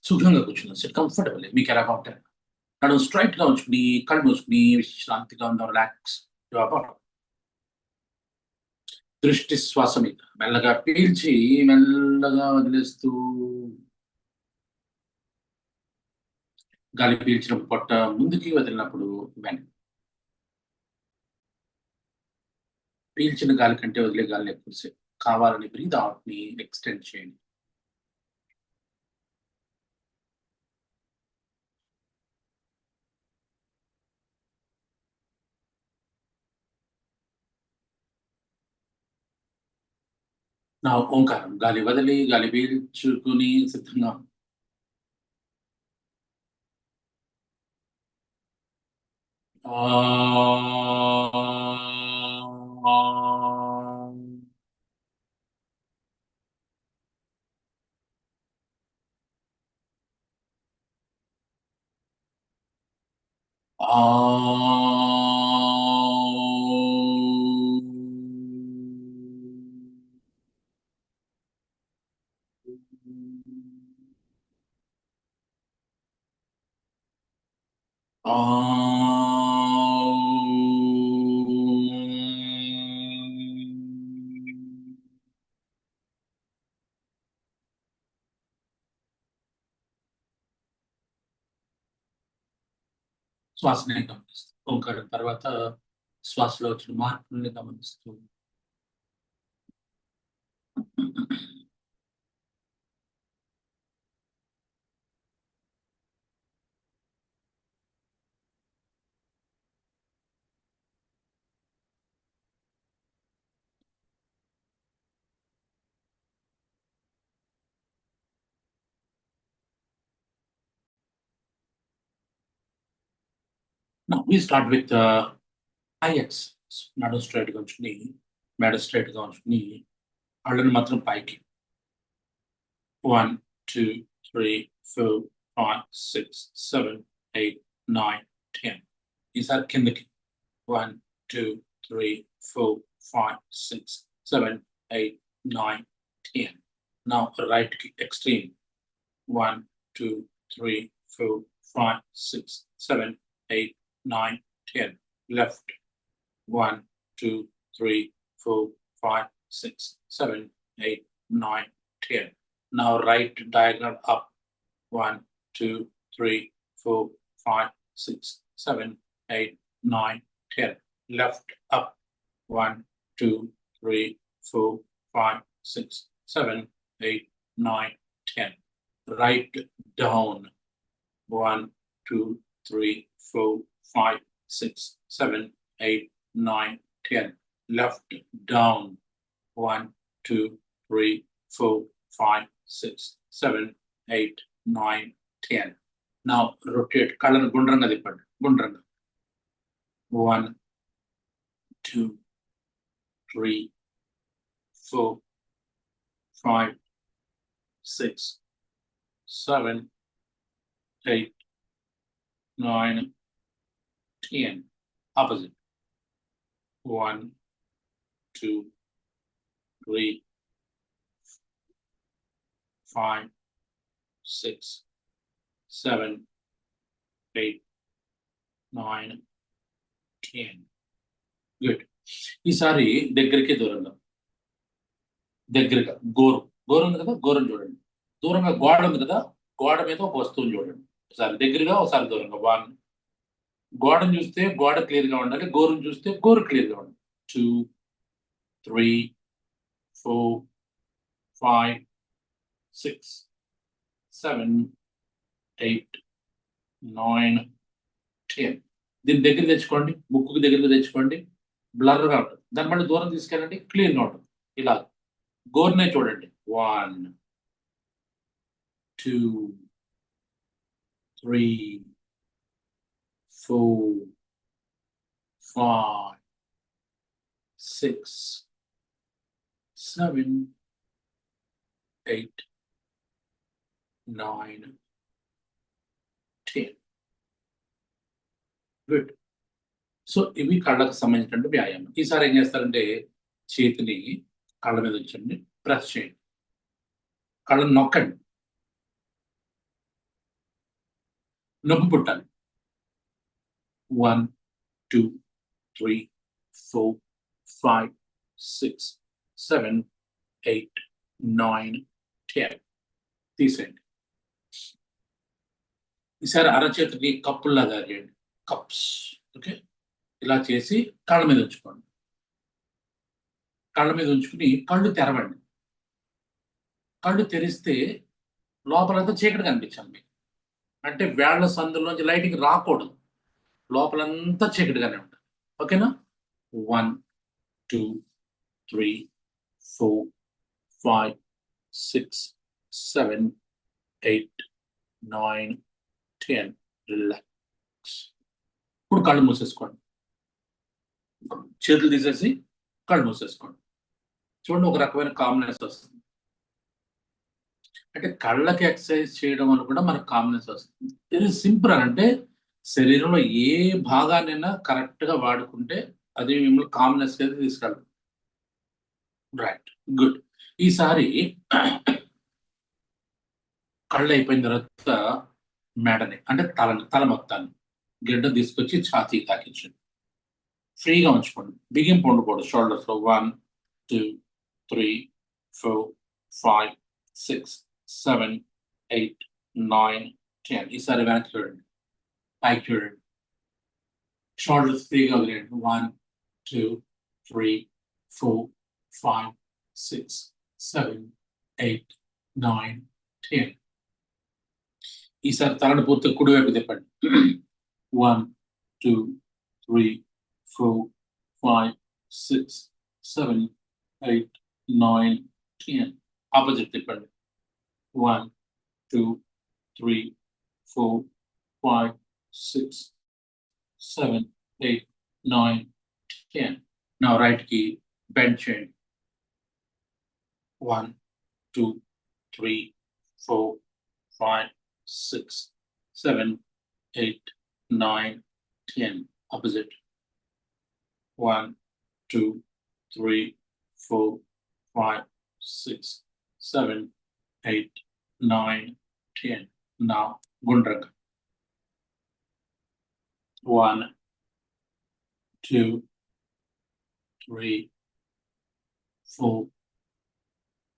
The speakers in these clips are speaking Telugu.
సుఖంగా కూర్చున్నాం. సిట్ కంఫర్టబుల్లీ మీకు ఎలాగా ఉంటారు. నడుము స్ట్రెయిట్‌గా ఉంచుకొని, కళ్ళు మూసుకొని విశ్రాంతిగా ఉందాం. రిలాక్స్. Your about. దృష్టి శ్వాస మీద. మెల్లగా పీల్చి, మెల్లగా వదిలేస్తూ గాలి పీల్చినప్పుడు పొట్ట ముందుకి వదిలినప్పుడు వెనక్కి. పీల్చిన గాలి కంటే వదిలే గాలిని ఎక్కువ సేపు కావాలని బ్రీత్ ఔట్‌ని ఎక్స్‌టెండ్ చేయండి. నా ఓంకారం. గాలి వదిలి, గాలి పీల్చుకుని సిద్ధంగా శ్వాసని గమనిస్తూ, ఓంకారం తర్వాత శ్వాసలో వచ్చిన మార్పుల్ని గమనిస్తూ Now we start with high exercise. నడుము స్ట్రెయిట్‌గా ఉంచుకొని, మెడ స్ట్రెయిట్‌గా ఉంచుకొని, కళ్ళని మాత్రం పైకి. 1, 2, 3, 4, 5, 6, 7, 8, 9, 10. ఈసారి కిందకి. 1, 2, 3, 4, 5, 6, 7, 8, 9, 10. Now రైట్‌కి extreme. 1, 2, 3, 4, 5, 6, 7, 8, 9, 10. Left. 1, 2, 3, 4, 5, 6, 7, 8, 9, 10. Now right diagonal up. 1, 2, 3, 4, 5, 6, 7, 8, 9, 10. Left up. 1, 2, 3, 4, 5, 6, 7, 8, 9, 10. Right down. 1, 2, 3, 4, 5, 6, 7, 8, 9, 10. Left down. 1, 2, 3, 4, 5, 6, 7, 8, 9, 10. Now rotate. కళ్ళను గుండ్రంగా తిప్పండి. గుండ్రంగా. 1, 2, 3, 4, 5, 6, 7, 8, 9, 10. Opposite. 1, 2, 3, 5, 6, 7, 8, 9, 10. గుడ్. ఈసారి దగ్గరికి దూరంగా. దగ్గరగా గోరు. గోరు ఉంది కదా, గోరుని చూడండి. దూరంగా గోడ ఉంది కదా, గోడ మీద ఒక వస్తువుని చూడండి. ఒకసారి దగ్గరగా, ఒకసారి దూరంగా. 1. గోడను చూస్తే గోడ క్లియర్‌గా ఉండాలి. గోరుని చూస్తే గోరు క్లియర్‌గా ఉండాలి. 2, 3, 4, 5, 6, 7, 8, 9, 10. దీన్ని దగ్గర తెచ్చుకోండి. ముక్కుకి దగ్గరగా తెచ్చుకోండి. బ్లర్‌గా ఉంటుంది. దాన్ని మళ్ళీ దూరం తీసుకెళ్ళండి. క్లీన్‌గా ఉంటుంది. ఇలా గోరునే చూడండి. 1, 2, 3, 4, 5, 6, 7, 8, 9, 10. గుడ్. సో, ఇవి కళ్ళకు సంబంధించినటువంటి వ్యాయామం. ఈసారి ఏం చేస్తారంటే, చేతిని కళ్ళ మీద ఉంచండి. ప్రెస్ చేయండి. కళ్ళని నొక్కండి. నొప్పి పుట్టాలి. 1 2 3 4 5 6 7 8 9 10 తీసేయండి. ఈసారి అరచేతికి కప్పుల్లాగా చేయండి. కప్స్. ఓకే, ఇలా చేసి కళ్ళ మీద ఉంచుకోండి. కళ్ళ మీద ఉంచుకుని కళ్ళు తెరవండి. కళ్ళు తెరిస్తే లోపలంతా చీకటి కనిపించాలి మీకు. అంటే వేళ్ల సందులోంచి లైటింగ్ రాకూడదు. లోపలంతా చీకటిగానే ఉంటుంది. ఓకేనా? 1 2 3 4 5 6 7 8 9 10 రిలాక్స్. ఇప్పుడు కళ్ళు మూసేసుకోండి. చేతులు తీసేసి కళ్ళు మూసేసుకోండి. చూడండి, ఒక రకమైన కామ్నెస్ వస్తుంది. అంటే కళ్ళకి ఎక్సర్సైజ్ చేయడం వల్ల కూడా మనకు కామ్నెస్ వస్తుంది. ఇది సింపుల్ అంటే శరీరంలో ఏ భాగాన్నైనా కరెక్ట్ గా వాడుకుంటే అది మిమ్మల్ని కామ్నెస్ అయితే తీసుకెళ్తుంది. Right, good. ఈసారి కళ్ళు అయిపోయిన తర్వాత మెడని అంటే తల మొత్తాన్ని గిడ్డ తీసుకొచ్చి ఛాతీ తాకించండి. ఫ్రీగా ఉంచుకోండి. బిగింపు ఉండకూడదు. షోల్డర్స్ లో 1 2 3 4 5 6 7 8 9 10. ఈసారి వెనక్కి చూడండి, పైకి చూడండి. షోల్డర్స్ ఫ్రీగా వదిలేయండి. 1 2 3 4 5 6 7 8 9 10. ఈసారి తలను పూర్తిగా కుడివైపు తిప్పండి. 1 2 3 4 5 6 7 8 9 10. ఆపోజిట్ తిప్పండి. 1 2 3 4 5 6 7 8 9 10. Now right key bend change. 1 2 3 4 5 6 7 8 9 10. Opposite. 1 2 3 4 5 6 7 8 9 10. Now Gundrak. 1 2 3 4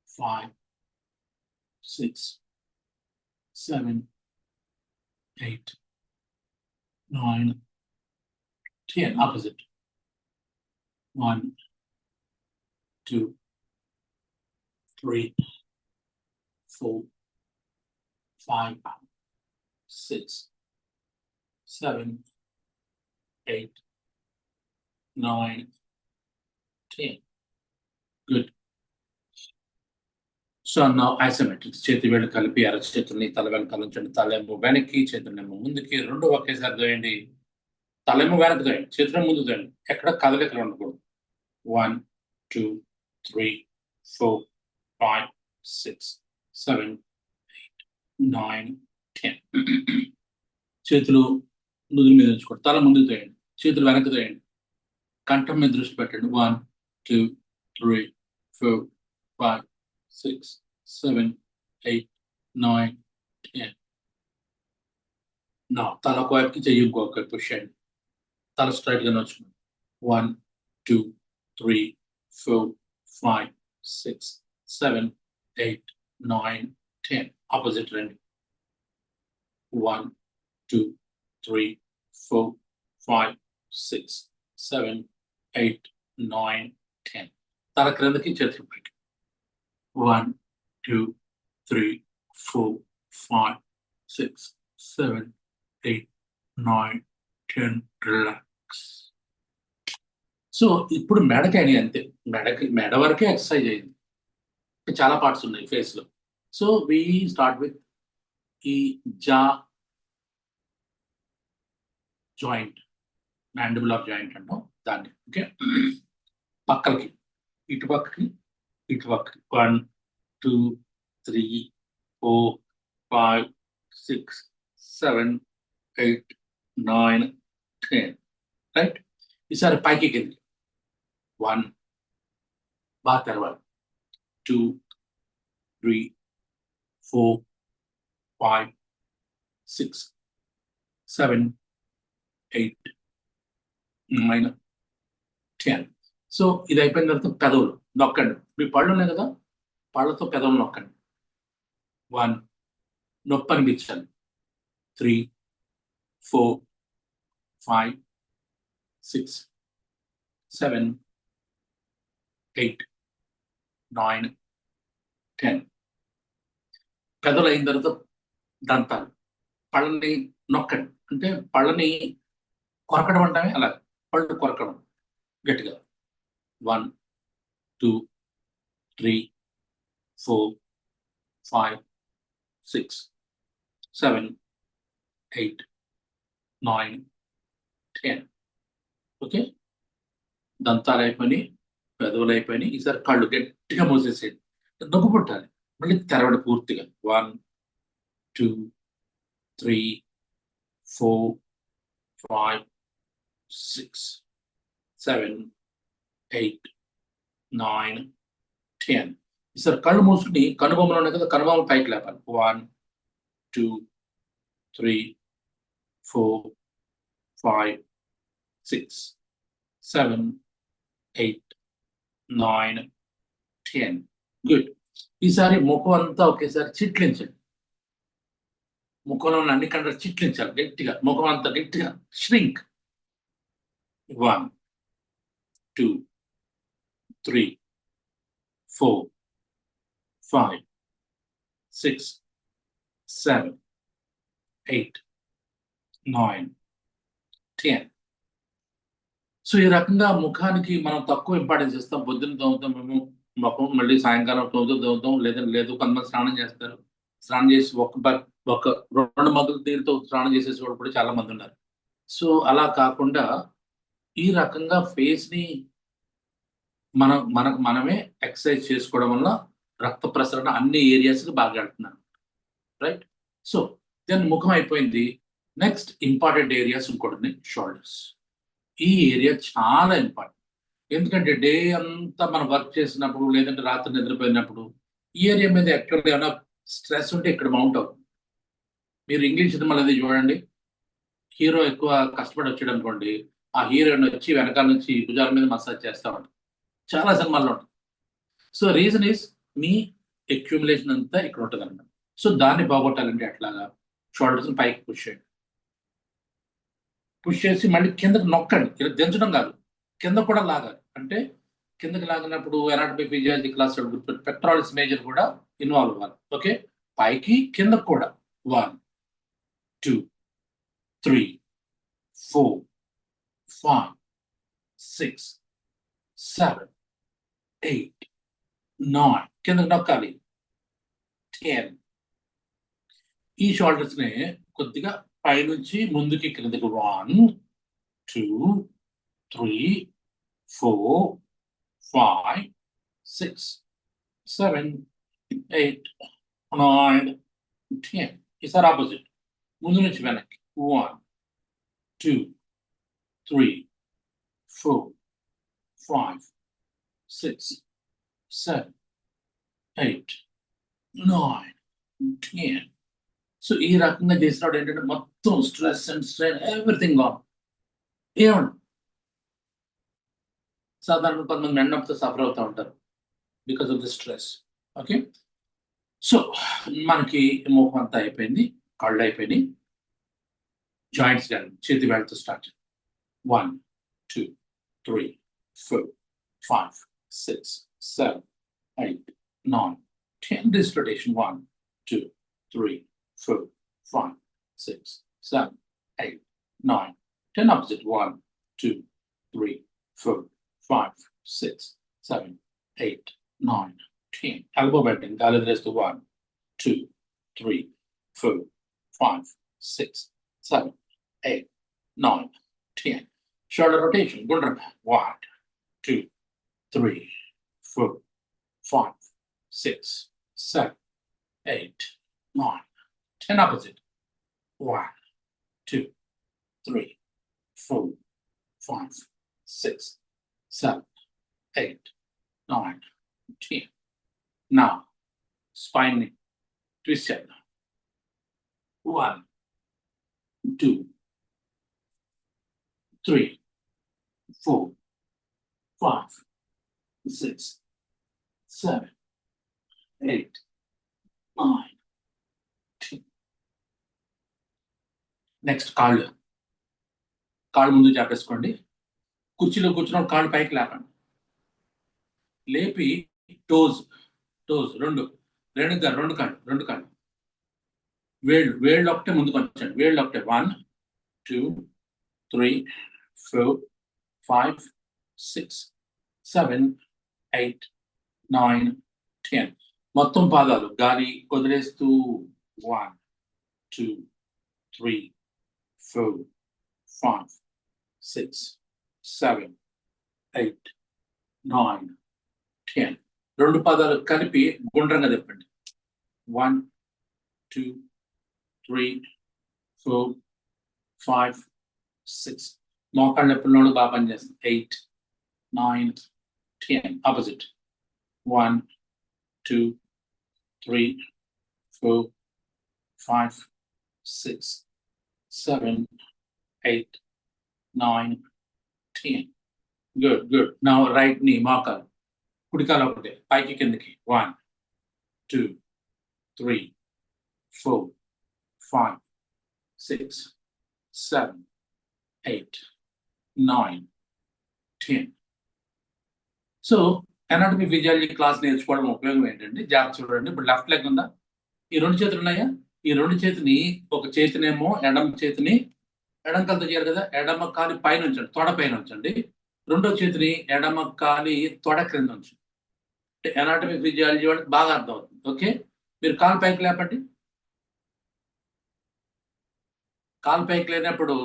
5 6 7 8 9 10. Opposite. 1 2 3 4 5 6 7 8 9 10. Good. So now isometrics. చేతి వేళ్ళు కలిపి అరచేతుల్ని తల వెనకాల ఉంచండి. తలేమో వెనక్కి, చేతులేమో ముందుకి. రెండు ఒకేసారి తోయండి. తలేమో వెనక్కి తోయండి, చేతులు ముందు తోయండి. ఎక్కడ కదలికలు ఉండకూడదు. 1 2 3 4 5 6 7 8 9 10. చేతులు నుదురు మీద ఉంచుకోండి. తల ముందుకు తోయండి, చేతులు వెనక్కి తోయండి. కంఠం మీద దృష్టి పెట్టండి. 1 2 3 4 5 6 7 8 9 10. నా తల ఒక వైపుకి, చెయ్యి ఇంకొక వైపు పుష్ చేయండి. తల స్ట్రైట్ గా నడుచుకోండి. 1 2 3 4 5 6 7 8 9 10. ఆపోజిట్ రండి. 1 2 3 4 5 6 7 8 9 10. తల క్రిందకి, చేతులు పైకి. 1 2 3 4 5 6 7 8 9 10. రిలాక్స్. సో ఇప్పుడు మెడకి అని అంతే. మెడ వరకే ఎక్సర్సైజ్ అయింది. చాలా పార్ట్స్ ఉన్నాయి ఫేస్ లో. సో వి స్టార్ట్ విత్ ఈ జా జాయింట్, మ్యాండిబులర్ జాయింట్ అంటాం దాన్ని. ఓకే, పక్కలకి, ఇటుపక్కకి ఇటుపక్కకి. 1 2 3 4 5 6 7 8 9 10. రైట్. ఈసారి పైకి కిందకి. 1 బాగా తెరవాలి. 2 3 4 5 6 7, 8, 9, 10. సో ఇది అయిపోయిన తర్వాత పెదవులు నొక్కండి. మీ పళ్ళు ఉన్నాయి కదా, పళ్ళతో పెదవులు నొక్కండి. 1, నొప్పి అనిపించాలి. 3, 4, 5, 6, 7, 8, 9, 10. పెదవులు అయిన తర్వాత దంతాలు. పళ్ళని నొక్కండి. అంటే పళ్ళని కొరకడం అంటామే అలా, పళ్ళు కొరకడం గట్టిగా. 1, 2, 3, 4, 5, 6, 7, 8, 9, 10. ఓకే, దంతాలు అయిపోయి, పెదవులు అయిపోయి. ఈసారి కళ్ళు గట్టిగా మూసేసేయండి. నొప్పి పుట్టాలి. మళ్ళీ తెరవడం పూర్తిగా. 1, 2, 3, 4, 5, 6, 7, 8, 9, 10. ఈసారి కళ్ళు మూసుకుని కనుబొమ్మలు ఉన్నాయి కదా, కనుబొమ్మలు పైకి లేపాలి. 1, 2, 3, 4, 5, 6, 7, 8, 9, 10. గుడ్. ఈసారి ముఖం అంతా ఒకేసారి చిట్లించండి. ముఖంలో ఉన్న అన్ని కండలు చిట్లించాలి గట్టిగా. ముఖం అంతా గట్టిగా ష్రింక్. 1, 2, 3, 4, 5, 6, 7, 8, 9, 10. సో ఈ రకంగా ముఖానికి మనం తక్కువ ఇంపార్టెన్స్ ఇస్తాం. పొద్దున్న తోముతాం మేము ముఖం, మళ్ళీ సాయంకాలం తోముతాం. లేదు కొంతమంది స్నానం చేస్తారు. స్నానం చేసి ఒక 2 మగ్గుల నీళ్ళతో స్నానం చేసేసి వాళ్ళు కూడా చాలా మంది ఉన్నారు. సో అలా కాకుండా ఈ రకంగా ఫేస్‌ని మనమే ఎక్సర్సైజ్ చేసుకోవడం వల్ల రక్త ప్రసరణ అన్ని ఏరియాస్‌కి బాగా వెళ్తుందన్నమాట. రైట్? సో దెన్ ముఖం అయిపోయింది. నెక్స్ట్ ఇంపార్టెంట్ ఏరియాస్ ఇంకోటి షోల్డర్స్. ఈ ఏరియా చాలా ఇంపార్టెంట్. ఎందుకంటే డే అంతా మనం వర్క్ చేసినప్పుడు, లేదంటే రాత్రి నిద్రపోయినప్పుడు ఈ ఏరియా మీద యాక్చువల్‌గా ఏమైనా స్ట్రెస్ ఉంటే ఇక్కడ మౌంట్ అవుతుంది. మీరు ఇంగ్లీష్ సినిమాలు అది చూడండి. హీరో ఎక్కువ కష్టపడి వచ్చాడనుకోండి, ఆ హీరోయిన్ వచ్చి వెనకాల నుంచి భుజాల మీద మసాజ్ చేస్తా ఉంటారు. చాలా సినిమాల్లో ఉంటుంది. So reason is me accumulation అంతా ఇక్కడ ఉంటదన్నమాట. సో దాన్ని బాగొట్టాలంటే ఎట్లాగా? షోల్డర్స్‌ని పైకి పుష్ చేయండి. పుష్ చేసి మళ్ళీ కిందకి నొక్కండి. ఇలా దించడం కాదు, కింద కూడా లాగాలి. అంటే కిందకి లాగినప్పుడు ఎనాటమీ ఫిజియాలజీ క్లాస్ గుర్తుపెట్టి పెక్టారల్స్ మేజర్ కూడా ఇన్వాల్వ్ అవ్వాలి. ఓకే, పైకి కిందకు కూడా. 1, 2, 3, 4, 5, 6, 7, 8, 9. కిందకి నొక్కాలి. 10. ఈ షోల్డర్స్ ని కొద్దిగా పైనుంచి ముందుకి క్రిందకి. 1, 2, 3, 4, 5, 6, 7, 8, 9, 10. ఈసారి ఆపోజిట్. ముందు నుంచి వెనక్కి. 1, 2, 3, 4, 5, 6, 7, 8, 9, 10. సో ఈ రకంగా చేసినప్పుడు ఏంటంటే మొత్తం stress and strain everything on. ఏమండి, సాధారణ కొంతమంది మెండప్తో సఫర్ అవుతూ ఉంటారు because of the stress. Okay, so మనకి ముఖం అంతా అయిపోయింది, కళ్ళు అయిపోయినాయి. జాయింట్స్ కానీ చేతి వేళ్ళతో start. 1, 2, 3, 4, 5, 6, 7, 8, 9, 10. This rotation. 1, 2, 3, 4, 5, 6, 7, 8, 9, 10. Opposite. 1, 2, 3, 4, 5, 6, 7, 8, 9, 10. Elbow bending. Gaali wadilestu. 1, 2, 3, 4, 5, 6, 7, 8, 9, 10. Shoulder rotation. Gundram. 1, 2, 3, 4, 5, 6, 7, 8, 9, 10. Opposite. 1, 2, 3, 4, 5, 6, 7, 8, 9, 10. Now, spine twist. 1, 2, 3, 4, 5, 6, 7, 8, 9, 10. Next కాళ్ళు ముందు చాపేసుకోండి. కుర్చీలో కూర్చున్న కాళ్ళు పైకి లేపండి. లేపి టోస్ రెండు కాళ్ళు వేళ్ళు ఒకటే ముందుకు వచ్చండి. వేళ్ళు ఒకటే 1, 2, 3, 4, 5, 6, 7, 8, 9, 10. మొత్తం పాదాలు గాలి వదిలేస్తూ 1, 2, 3, 4, 5, 6, 7, 8, 9, 10. రెండు పాదాలు కలిపి గుండ్రంగా తిప్పండి. 1, 2, 3, 4, 5, 6. మోకాళ్ళ నొప్పులు బాగా పనిచేస్తుంది. 8, 9, 10. Opposite. 1, 2, 3, 4, 5, 6, 7, 8, 9, 10. Good. Now right knee, మోకాలు. కుడికాలు ఒకటే పైకి కిందకి. 1, 2, 3, 4, 5, 6, 7, 8, 9, 10. సో అనాటమీ ఫిజియాలజీ క్లాస్ నేర్చుకోవడం ఉపయోగం ఏంటంటే, జాగ్రత్త చూడండి. ఇప్పుడు లెఫ్ట్ లెగ్ ఉందా? ఈ రెండు చేతులు ఉన్నాయా? ఈ రెండు చేతిని, ఒక చేతినేమో ఎడమ చేతిని ఎడమ కాలుతో చేయాలి కదా, ఎడమ కాలి పైన ఉంచండి, తొడ పైన ఉంచండి. రెండో చేతిని ఎడమ కాలి తొడ క్రింద ఉంచండి. అనాటమీ ఫిజియాలజీ వాళ్ళకి బాగా అర్థం అవుతుంది. ఓకే, మీరు కాలు పైకి లేపండి. కాలు పైకి లేనప్పుడు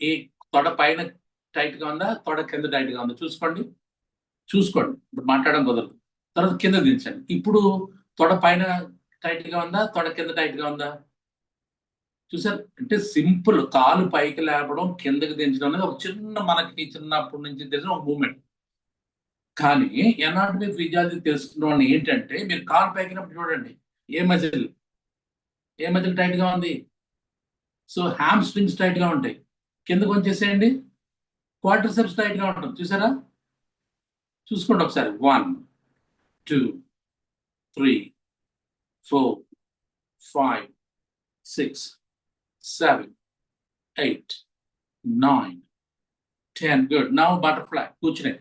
ఈ తొడ పైన టైట్ గా ఉందా, తొడ కింద టైట్ గా ఉందా చూసుకోండి. ఇప్పుడు మాట్లాడడం కుదరదు. తర్వాత కింద దించండి. ఇప్పుడు తొడ పైన టైట్ గా ఉందా, తొడ కింద టైట్ గా ఉందా చూసారు? అంటే సింపుల్. కాలు పైకి లేపడం, కిందకి దించడం అనేది ఒక మనకి చిన్నప్పటి నుంచి తెలిసిన ఒక మూమెంట్. కానీ అనాటమీ ఫిజియాలజీ తెలుసుకున్న ఏంటంటే, మీరు కాలు పైకినప్పుడు చూడండి, ఏ మజిల్ టైట్ గా ఉంది. సో హ్యామ్ స్ట్రింగ్స్ టైట్ గా ఉంటాయి. కిందకు వచ్చేసేయండి, క్వాడ్రిసెప్స్ టైట్ గా ఉంటుంది. చూసారా? చూసుకోండి ఒకసారి. 1, 2, 3, 4, 5, 6, 7, 8, 9, 10. గుడ్. Now butterfly. కూర్చునే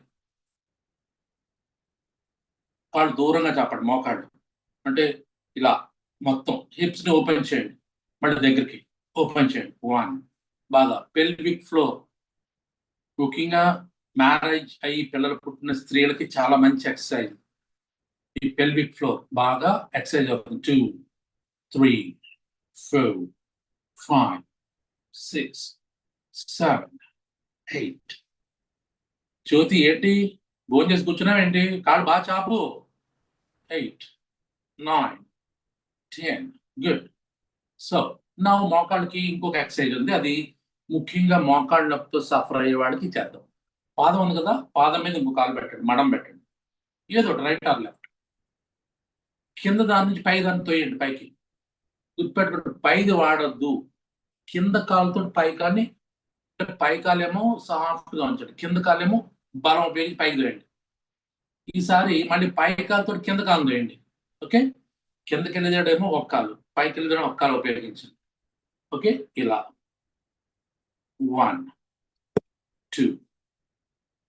కాళ్ళు దూరంగా చాపండి. మోకాళ్ళు అంటే ఇలా మొత్తం హిప్స్ ని ఓపెన్ చేయండి. మళ్ళీ దగ్గరికి ఓపెన్ చేయండి. 1. బాగా పెల్విక్ ఫ్లోర్. ముఖ్యంగా మ్యారేజ్ అయ్యి పిల్లలు పుట్టిన స్త్రీలకి చాలా మంచి ఎక్సర్సైజ్. ఈ పెల్విక్ ఫ్లోర్ బాగా ఎక్సర్సైజ్ అవుతుంది. 2, 3, 4, 5, 6, 7, 8. జ్యోతి ఏంటి భోజనం చేసి కూర్చున్నావు ఏంటి? కాళ్ళు బాగా చాపు. 8, 9, 10. గుడ్. సో నా మోకాళ్ళకి ఇంకొక ఎక్సర్సైజ్ ఉంది. అది ముఖ్యంగా మోకాళ్ళ నొప్పితో సఫర్ అయ్యే వాడికి చేద్దాం. పాదం ఉంది కదా, పాదం మీద ఇంకో కాలు పెట్టండి, మడం పెట్టండి. ఏదో రైట్ ఆర్ లెఫ్ట్. కింద దాని నుంచి పై దాన్ని తోయండి పైకి. గుర్తుపెట్టుకుంటే పైది వాడద్దు. కింద కాలుతో పై కాని, పై కాలేమో సాఫ్ట్ గా ఉంచండి, కింద కాలేమో బలం ఉపయోగించి పైకి తోయండి. ఈసారి మళ్ళీ పై కాలుతో కింద కాలు తోయండి. ఓకే, కిందకి వెళ్ళేదేమో ఒక కాలు, పైకి వెళ్ళేదేమో ఒక కాలు ఉపయోగించండి. ఓకే, ఇలా 1, 2,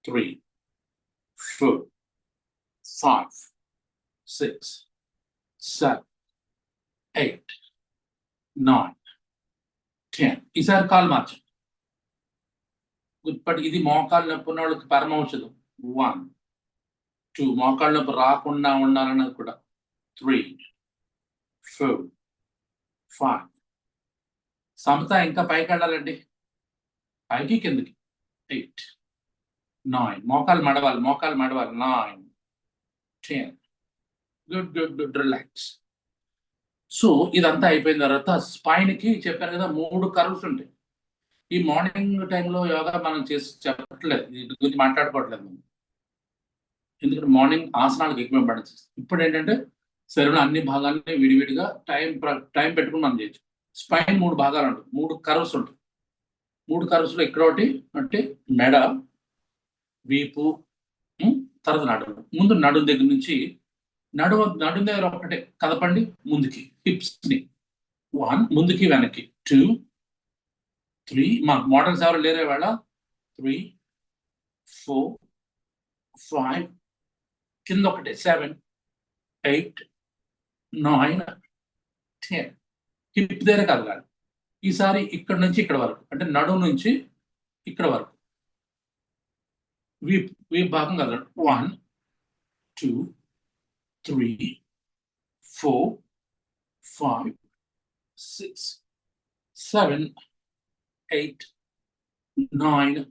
3, 4, 5, 6, 7, 8, 9, 10. ఈసారి కాలు మార్చండి. గుర్తుపట్టి ఇది మోకాలు నొప్పి ఉన్న వాళ్ళకి పరమ ఔషధం. 1, 2. మోకాళ్ళ నొప్పి రాకుండా ఉండాలన్నది కూడా. 3, 4, 5. సమత ఇంకా పైకి వెళ్ళాలండి, పైకి కిందకి. 8, 9. మోకాలు మడవాలి. 9, 10. గుడ్. రిలాక్స్. సో ఇదంతా అయిపోయిన తర్వాత స్పైన్ కి చెప్పాను కదా 3 కర్వ్స్ ఉంటాయి. ఈ మార్నింగ్ టైంలో యోగా మనం చేసి చెప్పట్లేదు, వీటి గురించి మాట్లాడుకోవట్లేదు మనం. ఎందుకంటే మార్నింగ్ ఆసనాలకు ఎక్కువ ఇంపార్టెన్స్ ఇస్తాం. ఇప్పుడు ఏంటంటే శరీరంలో అన్ని భాగాలని విడివిడిగా టైం పెట్టుకుని మనం చేయొచ్చు. స్పైన్ 3 భాగాలు ఉంటాయి, 3 కర్వ్స్ ఉంటాయి. 3 కర్వ్స్ లో ఇక్కడ ఒకటి అంటే మెడ, వీపు, తర్వాత నడుము. ముందు నడుము దగ్గర నుంచి నడుము దగ్గర ఒకటే కదపండి ముందుకి, హిప్స్ ని 1 ముందుకి వెనక్కి 2 3 మాకు మోడల్స్ ఎవరు లేరే వాళ్ళ 3 4 5 కింద ఒకటే 7 8 9 10 హిప్ దగ్గర కదలాలి. ఈసారి ఇక్కడ నుంచి ఇక్కడ వరకు అంటే నడుము నుంచి ఇక్కడ వరకు వీపు భాగం కదలాలి. 1 2 3 4 5 6 7 8 9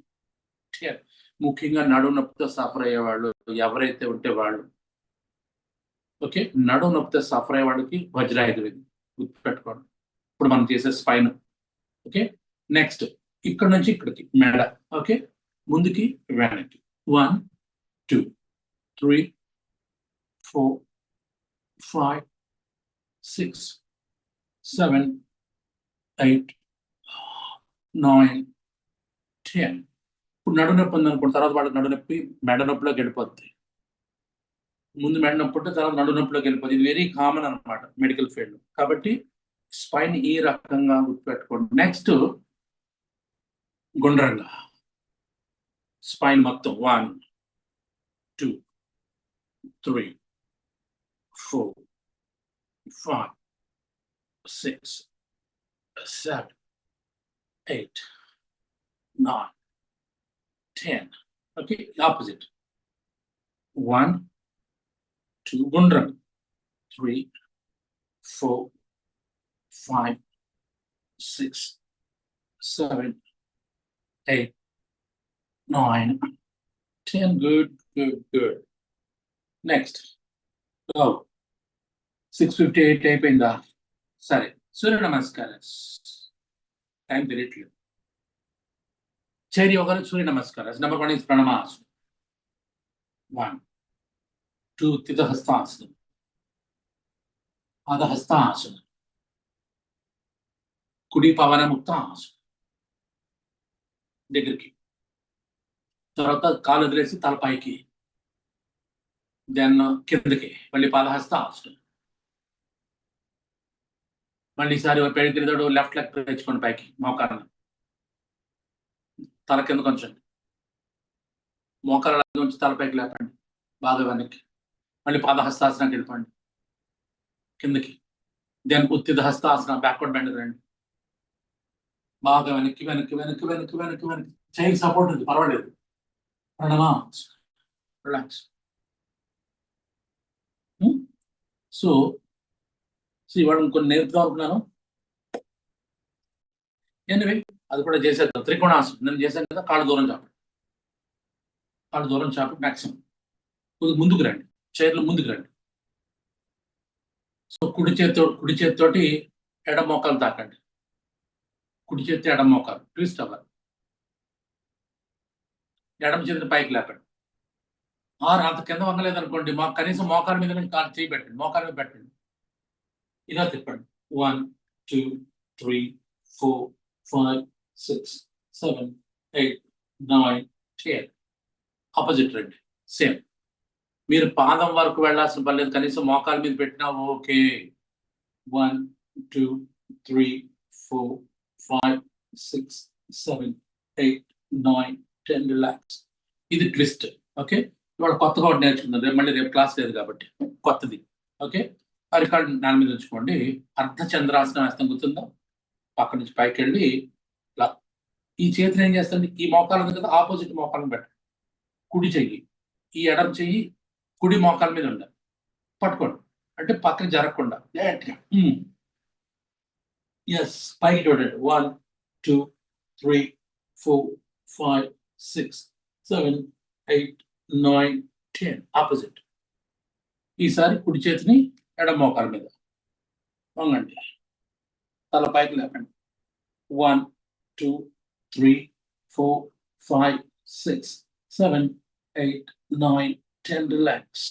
10. ముఖ్యంగా నడుము నొప్పితో సఫర్ అయ్యేవాళ్ళు ఎవరైతే ఉంటే వాళ్ళు, ఓకే, నడుము నొప్పితో సఫర్ అయ్యే వాళ్ళకి వజ్రాయుధం గుర్తుపెట్టుకోండి. ఇప్పుడు మనం చేసే స్పైన్. ఓకే, నెక్స్ట్ ఇక్కడ నుంచి ఇక్కడికి మెడ. ఓకే, ముందుకి వెనక్కి 1 2 3 4 5 6 7 8 9 10. ఇప్పుడు నడుము నొప్పి ఉందనుకోండి, తర్వాత వాళ్ళకి నడుము నొప్పి మెడ నొప్పిలోకి వెళ్ళిపోద్ది. ముందు మెడ నొప్పి ఉంటే తర్వాత నడుము నొప్పిలోకి వెళ్ళిపోద్ది. ఇది వెరీ కామన్ అనమాట మెడికల్ ఫీల్డ్. కాబట్టి స్పైన్ ఈ రకంగా గుర్తుపెట్టుకోండి. నెక్స్ట్ గుండ్రంగా స్పైన్ మొత్తం 1 2 3 4 5 6 7 8 9 10. Okay, opposite 1 2 గుండ్రం 3 4 5 6 7 8 9 10. Good. Next. 6:58 అయిపోయిందా? సరే, సూర్య నమస్కారం. టైం తెలియట్లేదు. చైర్ యోగాలో సూర్య నమస్కారం. Number 1 is ప్రణమాసనం. 1 2 తిథహస్తాసనం, పాదహస్తాసనం, కుడి పవన ముక్తాసనం దగ్గరికి, తర్వాత కాలు వదిలేసి తలపైకి, దెన్ కిందకి, మళ్ళీ పాదహస్తాసనం. మళ్ళీ ఈసారి పెడిగిరిదోడు లెఫ్ట్ లెగ్ తెచ్చుకోండి పైకి, మోకాలను తల కింద కొంచెం, మోకాల నుంచి తలపైకి లేపండి బాగా వెనక్కి, మళ్ళీ పాదహస్తాసనానికి వెళ్ళిపోండి కిందకి, దెన్ ఉత్తిత హస్తాసన బ్యాక్వర్డ్ బెండ్ రండి, బాగా వెనక్కి వెనక్కి వెనక్కి వెనక్కి వెనక్కి వెనక్కి. చైర్ సపోర్ట్ ఉంది, పర్వాలేదు. ప్రణమా, రిలాక్స్. సో ఇవాళ ఇంకొన్ని నేర్పుతా ఉంటున్నాను. ఎనివే అది కూడా చేసేద్దాం. త్రికోణాసనం నేను చేశాను కదా, కాళ్ళు దూరం చాపండి, కాళ్ళు దూరం చాపి మ్యాక్సిమం కొద్దిగా ముందుకు రండి, చైర్లు ముందుకు రండి. సో కుడి చేతితోటి ఎడ మోకాలు తాకండి, కుడి చేతి ఎడమ మోకాలు ట్విస్ట్ అవ్వాలి, ఎడమ చేతిని పైకి లేపండి. అంత కింద వంగలేదు అనుకోండి, మాకు కనీసం మోకాల మీద నుంచి కాలు చేయి పెట్టండి, మోకాల మీద పెట్టండి, ఇలా తిప్పండి. 1 2 3 4 5 6 7 8 9 10. ఆపోజిట్ రండి, సేమ్. మీరు పాదం వరకు వెళ్ళాల్సిన పర్లేదు, కనీసం మోకాల మీద పెట్టినా ఓకే. 1 2 3 4 5 6 7 8 9 10. రిలాక్స్. ఇది ట్విస్ట్. ఓకే, ఇవాళ కొత్తగా ఒకటి నేర్చుకుందాం. మళ్ళీ రేపు క్లాస్ లేదు కాబట్టి కొత్తది. ఓకే, అరికాళ్ళు నేల మీద ఉంచుకోండి. అర్ధ చంద్రాసనం వేస్తాం, గుర్తుందా? పక్క నుంచి పైకి వెళ్ళి ఇలా ఈ చేతిని ఏం చేస్తుంది, ఈ మోకాలు ఉంది కదా, ఆపోజిట్ మోకాలను పెట్టండి. కుడి చెయ్యి, ఈ ఎడమ చెయ్యి కుడి మోకాల మీద ఉండాలి, పట్టుకోండి. అంటే పక్కన జరగకుండా ఎస్, పైకి చూడండి. 1 2 3 4 5 6 7 8 9 10. ఆపోజిట్. ఈసారి కుడి చేతిని ఎడమ మోకాల మీద వంగండి, తల పైకి లేపండి. 1 2 3 4 5 6 7 8 9 10. రిలాక్స్.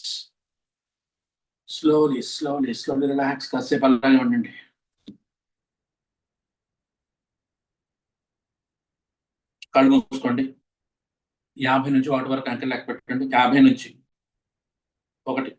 Slowly relax. కాసేపు అలాగే ఉండండి. కళ్ళు మూసుకోండి. 50 నుంచి 1 వరకు అంకెలు లెక్క పెట్టండి. 50 నుంచి 1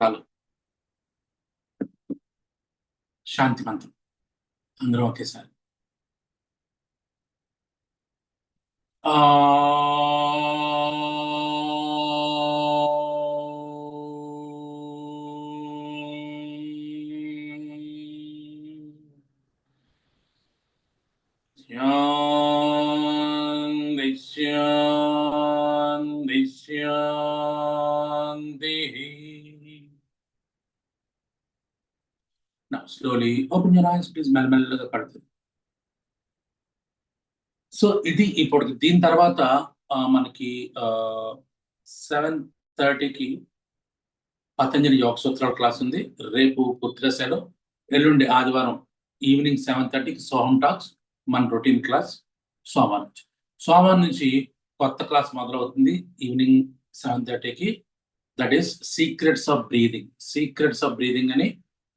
చాలు. శాంతి మంత్రం అందరూ ఒకేసారి. శాంతి శాంతి శాంతి. Now slowly open your eyes, please. మెల్లమెల్లగా కడుతుంది. సో ఇది ఇప్పుడు దీని తర్వాత మనకి 7:30కి పతంజలి యోగ సూత్రాల క్లాస్ ఉంది. రేపు పుత్రశలో, ఎల్లుండి ఆదివారం ఈవినింగ్ 7:30కి సోహం టాక్స్ మన రొటీన్ క్లాస్. సోమవారం నుంచి కొత్త క్లాస్ మొదలవుతుంది ఈవినింగ్ 7:30కి. That is secrets of breathing అని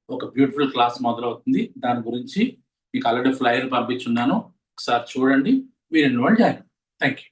ఒక బ్యూటిఫుల్ క్లాస్ మొదలవుతుంది. దాని గురించి మీకు ఆల్రెడీ ఫ్లైయర్ పంపించున్నాను, ఒకసారి చూడండి. వీరిని వాళ్ళు జాయిన్. Thank you.